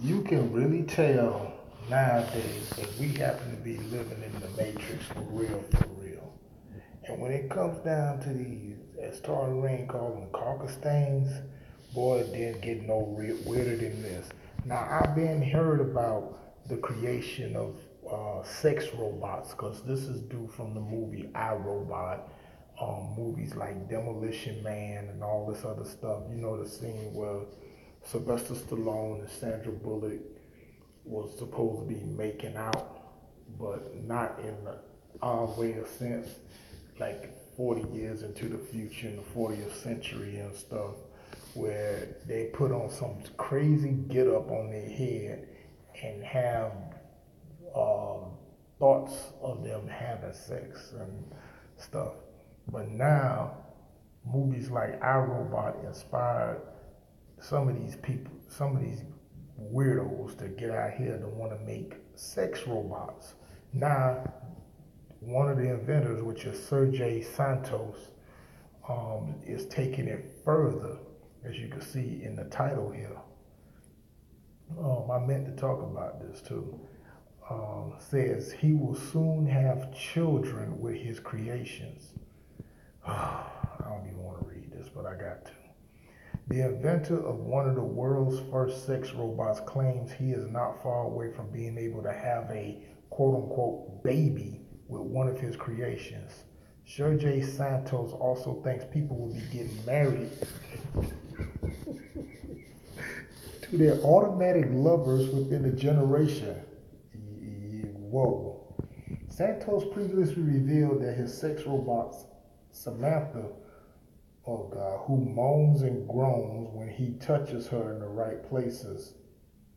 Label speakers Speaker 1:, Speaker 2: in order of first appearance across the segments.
Speaker 1: You can really tell nowadays that we happen to be living in the matrix for real, for real. And when it comes down to these, as Tory Rain calls them, caucus stains, boy, it didn't get no weirder than this. Now, I've been heard about the creation of sex robots, because this is due from the movie I, Robot, movies like Demolition Man and all this other stuff. You know, the scene where Sylvester Stallone and Sandra Bullock was supposed to be making out, but not in the odd way of sense, like 40 years into the future in the 40th century and stuff, where they put on some crazy get up on their head and have um, thoughts of them having sex and stuff. But now, movies like I, Robot inspired some of these people, some of these weirdos to get out here to want to make sex robots. Now, one of the inventors, which is Sergey Santos, is taking it further, as you can see in the title here. I meant to talk about this too. Says he will soon have children with his creations. I don't even want to read this, but I got to. The inventor of one of the world's first sex robots claims he is not far away from being able to have a quote-unquote baby with one of his creations. Sergey Santos also thinks people will be getting married to their automatic lovers within a generation. Whoa. Santos previously revealed that his sex robot, Samantha, oh God, who moans and groans when he touches her in the right places,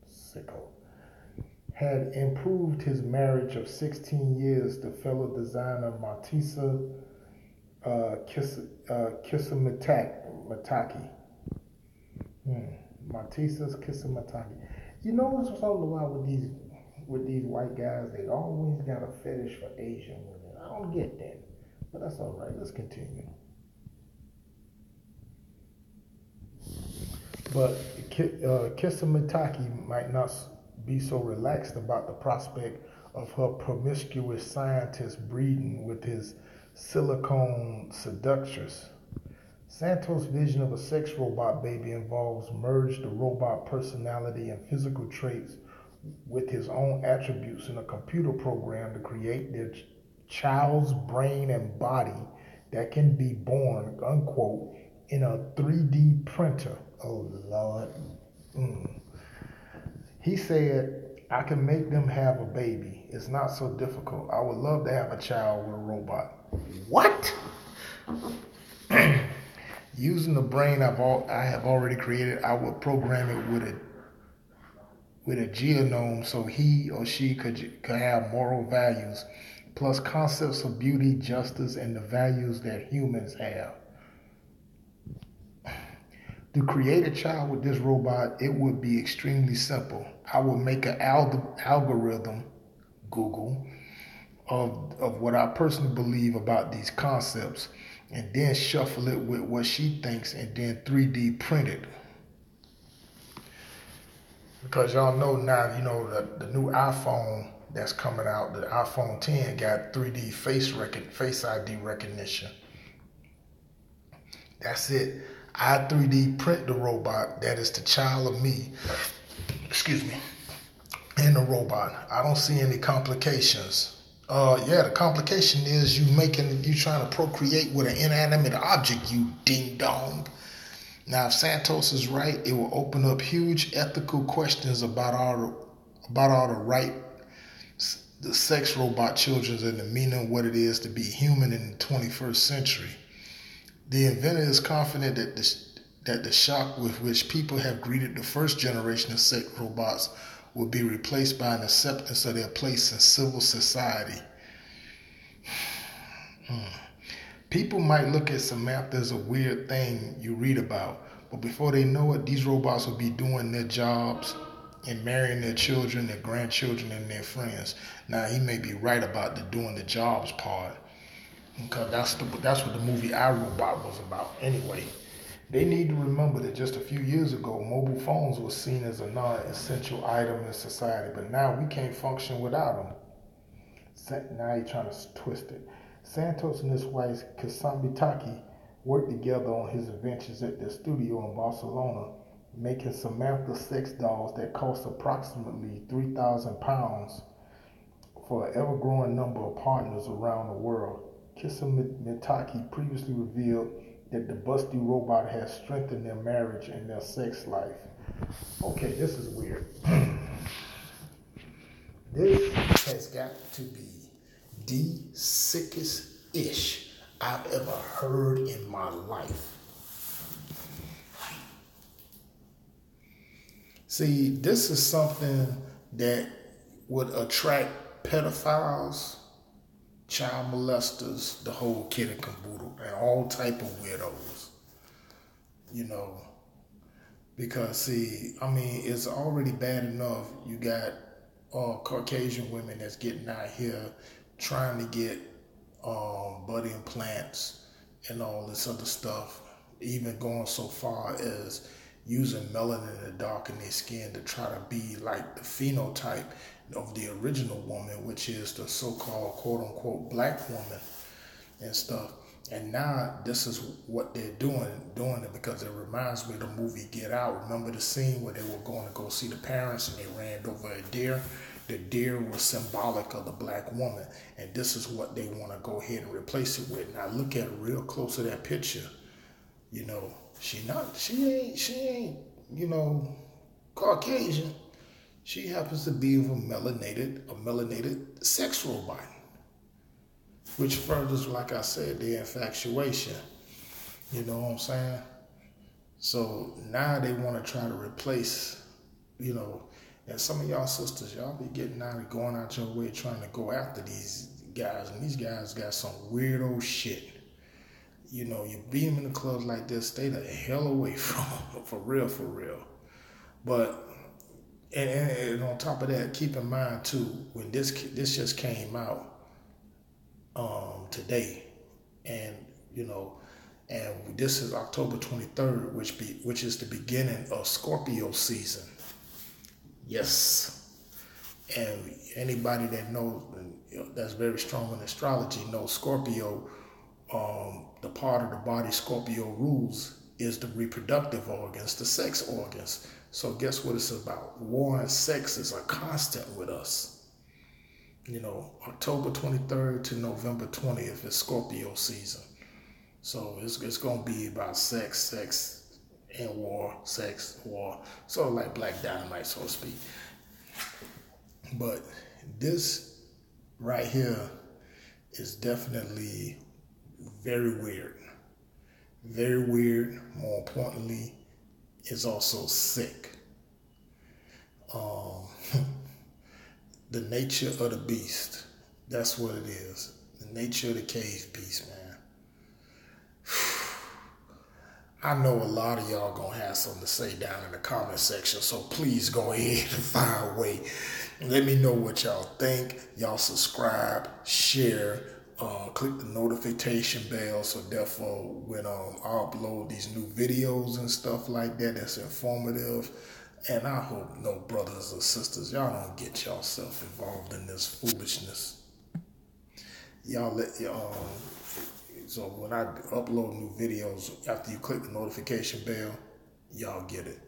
Speaker 1: sicko, had improved his marriage of 16 years to fellow designer Matisa Kisimataki. Matisa Kisimataki. You know what's something about with these white guys? They always got a fetish for Asian women. I don't get that, but that's all right. Let's continue. But Kisimataki might not be so relaxed about the prospect of her promiscuous scientist breeding with his silicone seductress. Santos' vision of a sex robot baby involves merge the robot personality and physical traits with his own attributes in a computer program to create their child's brain and body that can be born, unquote, in a 3D printer. Oh, Lord. He said, I can make them have a baby. It's not so difficult. I would love to have a child with a robot. What? Using the brain I have already created, I would program it with a genome so he or she could have moral values, plus concepts of beauty, justice, and the values that humans have. To create a child with this robot, it would be extremely simple. I would make an algorithm, Google, of what I personally believe about these concepts, and then shuffle it with what she thinks, and then 3D print it. Because y'all know now, you know, the new iPhone that's coming out, the iPhone 10 got 3D face ID recognition. That's it. I 3D print the robot that is the child of me, excuse me, and the robot. I don't see any complications. The complication is you trying to procreate with an inanimate object, you ding dong. Now, if Santos is right, it will open up huge ethical questions about all the sex robot children and the meaning of what it is to be human in the 21st century. The inventor is confident that the shock with which people have greeted the first generation of sex robots will be replaced by an acceptance of their place in civil society. People might look at Samantha as a weird thing you read about, but before they know it, these robots will be doing their jobs and marrying their children, their grandchildren, and their friends. Now, he may be right about the doing the jobs part, because that's what the movie I, Robot was about anyway. They need to remember that just a few years ago, mobile phones were seen as a non-essential item in society, but now we can't function without them. Now you're trying to twist it. Santos and his wife, Kasambi worked together on his adventures at their studio in Barcelona, making Samantha sex dolls that cost approximately 3,000 pounds for an ever-growing number of partners around the world. Mitaki previously revealed that the busty robot has strengthened their marriage and their sex life. Okay, this is weird. This has got to be the sickest ish I've ever heard in my life. See, this is something that would attract pedophiles, child molesters, the whole kit and caboodle, and all type of weirdos, you know, because see, I mean, it's already bad enough. You got Caucasian women that's getting out here trying to get butt implants and all this other stuff, even going so far as using melanin to darken their skin to try to be like the phenotype of the original woman, which is the so-called quote-unquote black woman and stuff. And now this is what they're doing it because it reminds me of the movie Get Out. Remember the scene where they were going to go see the parents and they ran over a deer? The deer was symbolic of the black woman, and this is what they want to go ahead and replace it with. Now look at it real close to that picture. You know, she ain't, you know, Caucasian. She happens to be of a melanated sex robot, which furthers, like I said, the infatuation. You know what I'm saying? So now they want to try to replace, you know, and some of y'all sisters, y'all be getting out and going out your way trying to go after these guys, and these guys got some weirdo shit. You know, you beat them in the clubs like this, stay the hell away from them, for real. But, and on top of that, keep in mind too, when this just came out today, and you know, and this is October 23rd, which is the beginning of Scorpio season. Yes, and anybody that knows, that's very strong in astrology, knows Scorpio. The part of the body Scorpio rules is the reproductive organs, the sex organs. So guess what it's about? War and sex is a constant with us. You know, October 23rd to November 20th is Scorpio season. So it's going to be about sex, and war, sex, war. Sort of like Black Dynamite, so to speak. But this right here is definitely very weird. Very weird. More importantly, it's also sick. The nature of the beast. That's what it is. The nature of the cave beast, man. I know a lot of y'all gonna have something to say down in the comment section, so please go ahead and find a way. Let me know what y'all think. Y'all subscribe, share, click the notification bell so therefore when I upload these new videos and stuff like that that's informative. And I hope no brothers or sisters, y'all don't get yourself involved in this foolishness. Y'all so when I upload new videos, after you click the notification bell, y'all get it.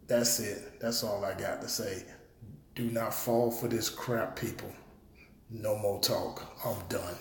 Speaker 1: That's it. That's all I got to say. Do not fall for this crap, people. No more talk. I'm done.